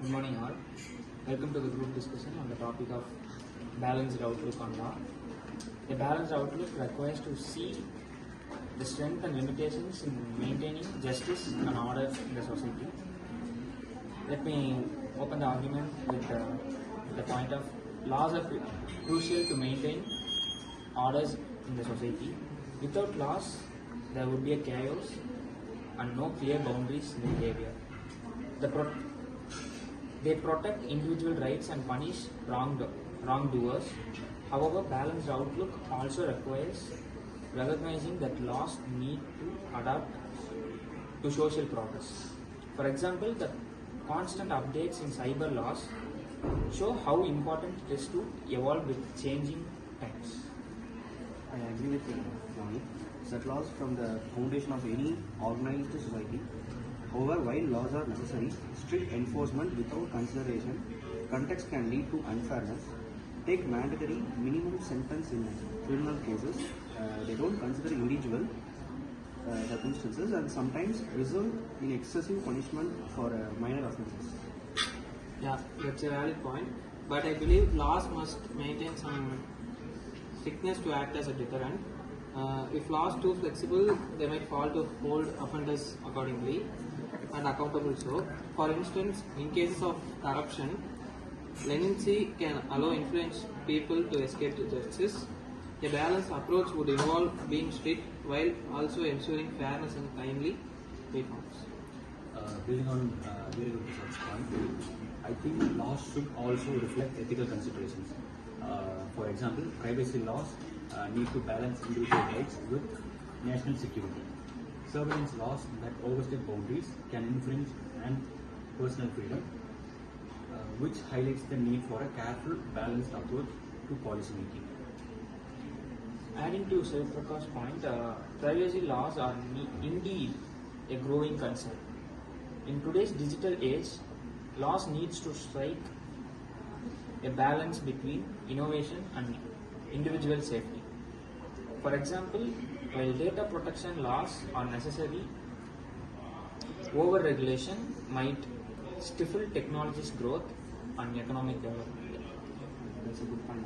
Good morning, all. Welcome to the group discussion on the topic of balanced outlook on law. A balanced outlook requires to see the strengths and limitations in maintaining justice and order in the society. Let me open the argument with the point of laws are crucial to maintain orders in the society. Without laws, there would be a chaos and no clear boundaries in behavior. The they protect individual rights and punish wrongdoers. However, balanced outlook also requires recognizing that laws need to adapt to social progress. For example, the constant updates in cyber laws show how important it is to evolve with changing times. I agree with Johnny. That laws from the foundation of any organized society. However, while laws are necessary, strict enforcement without consideration, context can lead to unfairness. Take mandatory minimum sentence in criminal cases. They don't consider individual circumstances and sometimes result in excessive punishment for minor offences. Yeah, that's a valid point. But I believe laws must maintain some strictness to act as a deterrent. If laws too flexible, they might fall to hold offenders accordingly and accountable. So, for instance, in cases of corruption, leniency can allow influenced people to escape to justice. A balanced approach would involve being strict while also ensuring fairness and timely reforms. Building on very good research point, I think laws should also reflect ethical considerations. For example, privacy laws need to balance individual rights with national security. Surveillance laws that overstep boundaries can infringe and personal freedom, which highlights the need for a careful, balanced approach to policy making. Adding to Sir Prakash's point, privacy laws are indeed a growing concern. In today's digital age, laws needs to strike a balance between innovation and individual safety. For example, while data protection laws are necessary, over-regulation might stifle technology's growth and economic development. That's a good point.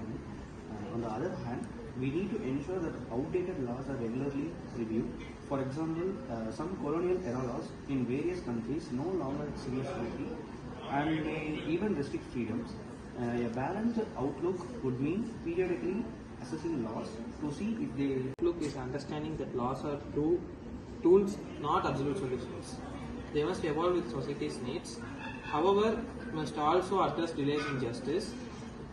On the other hand, we need to ensure that outdated laws are regularly reviewed. For example, some colonial era laws in various countries no longer serious scrutiny and may even restrict freedoms. A balanced outlook would mean periodically assessing laws to see if they Outlook is understanding that laws are tools, not absolute solutions. They must evolve with society's needs. However, must also address delays in justice.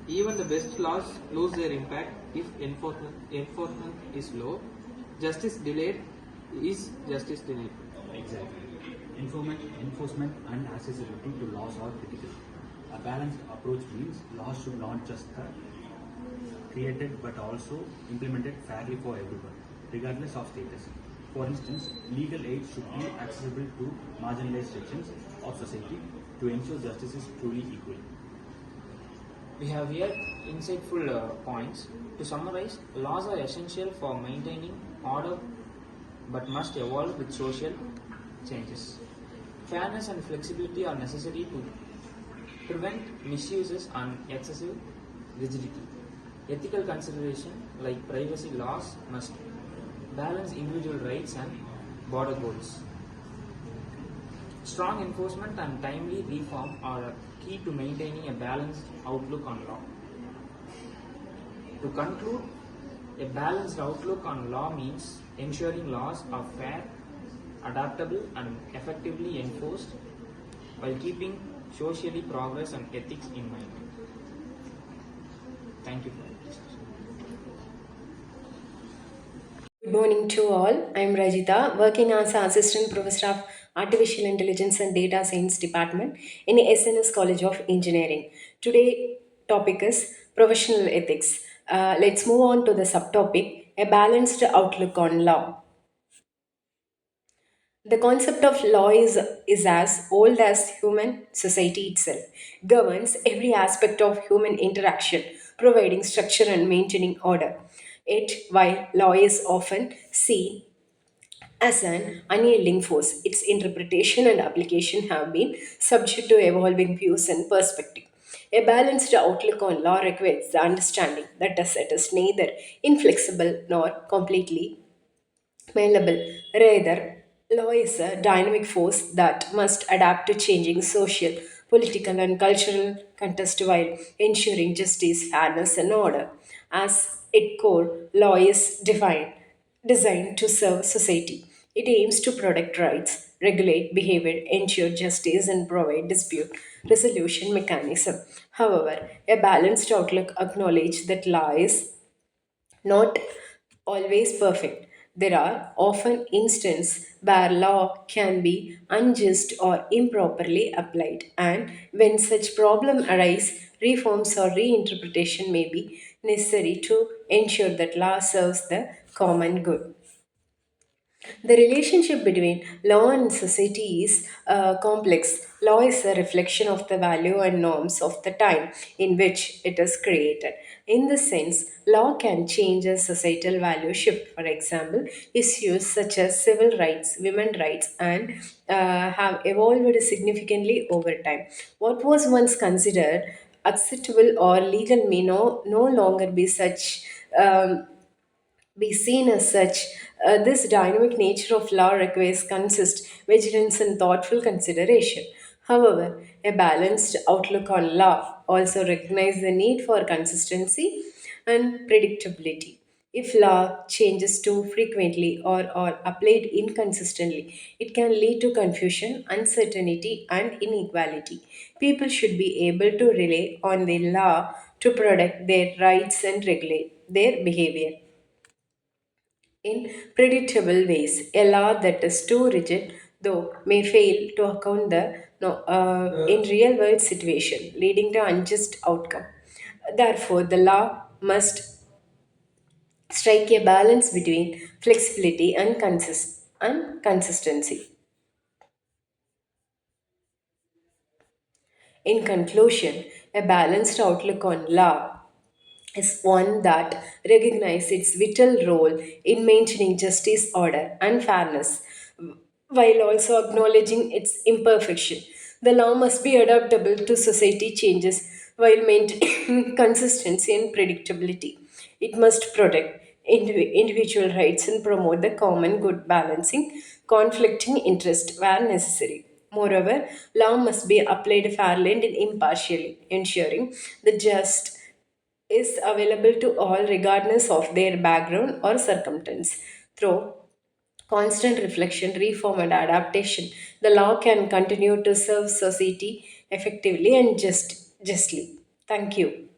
Even the best laws lose their impact if enforcement is low. Justice delayed is justice denied. Exactly. Enforcement and accessibility to laws are critical. A balanced approach means laws should not just be created but also implemented fairly for everyone, regardless of status. For instance, legal aid should be accessible to marginalized sections of society to ensure justice is truly equal. We have here insightful points. To summarize, laws are essential for maintaining order but must evolve with social changes. Fairness and flexibility are necessary to prevent misuses and excessive rigidity. Ethical consideration like privacy laws must balance individual rights and border goals. Strong enforcement and timely reform are a key to maintaining a balanced outlook on law. To conclude, a balanced outlook on law means ensuring laws are fair, adaptable, and effectively enforced while keeping socially progress and ethics in mind. Thank you for the discussion. Good morning to all. I'm Rajita, working as an Assistant Professor of Artificial Intelligence and Data Science Department in the SNS College of Engineering. Today topic is professional ethics. Let's move on to the subtopic, a balanced outlook on law. The concept of law is as old as human society itself, governs every aspect of human interaction, providing structure and maintaining order. Yet, while law is often seen as an unyielding force. Its interpretation and application have been subject to evolving views and perspective. A balanced outlook on law requires the understanding that the set is neither inflexible nor completely malleable. Rather, law is a dynamic force that must adapt to changing social, political, and cultural context while ensuring justice, fairness, and order. As its core, law is designed to serve society. It aims to protect rights, regulate behavior, ensure justice, and provide dispute resolution mechanism. However, a balanced outlook acknowledges that law is not always perfect. There are often instances where law can be unjust or improperly applied, and when such problems arise, reforms or reinterpretation may be necessary to ensure that law serves the common good. The relationship between law and society is complex. Law is a reflection of the value and norms of the time in which it is created. In this sense, law can change a societal value shift. For example, issues such as civil rights, women's rights, and have evolved significantly over time. What was once considered acceptable or legal may no longer be such. Be seen as such. This dynamic nature of law requires consist, vigilance, and thoughtful consideration. However, a balanced outlook on law also recognizes the need for consistency and predictability. If law changes too frequently or applied inconsistently, it can lead to confusion, uncertainty, and inequality. People should be able to rely on the law to protect their rights and regulate their behavior in predictable ways. A law that is too rigid, though, may fail to account the no, in real world situation, leading to unjust outcome. Therefore, the law must strike a balance between flexibility and consistency. In conclusion, a balanced outlook on law is one that recognizes its vital role in maintaining justice, order, and fairness, while also acknowledging its imperfection. The law must be adaptable to society changes while maintaining consistency and predictability. It must protect individual rights and promote the common good, balancing conflicting interests where necessary. Moreover, law must be applied fairly and impartially, ensuring the just is available to all regardless of their background or circumstance. Through constant reflection, reform, and adaptation, the law can continue to serve society effectively and justly. Thank you.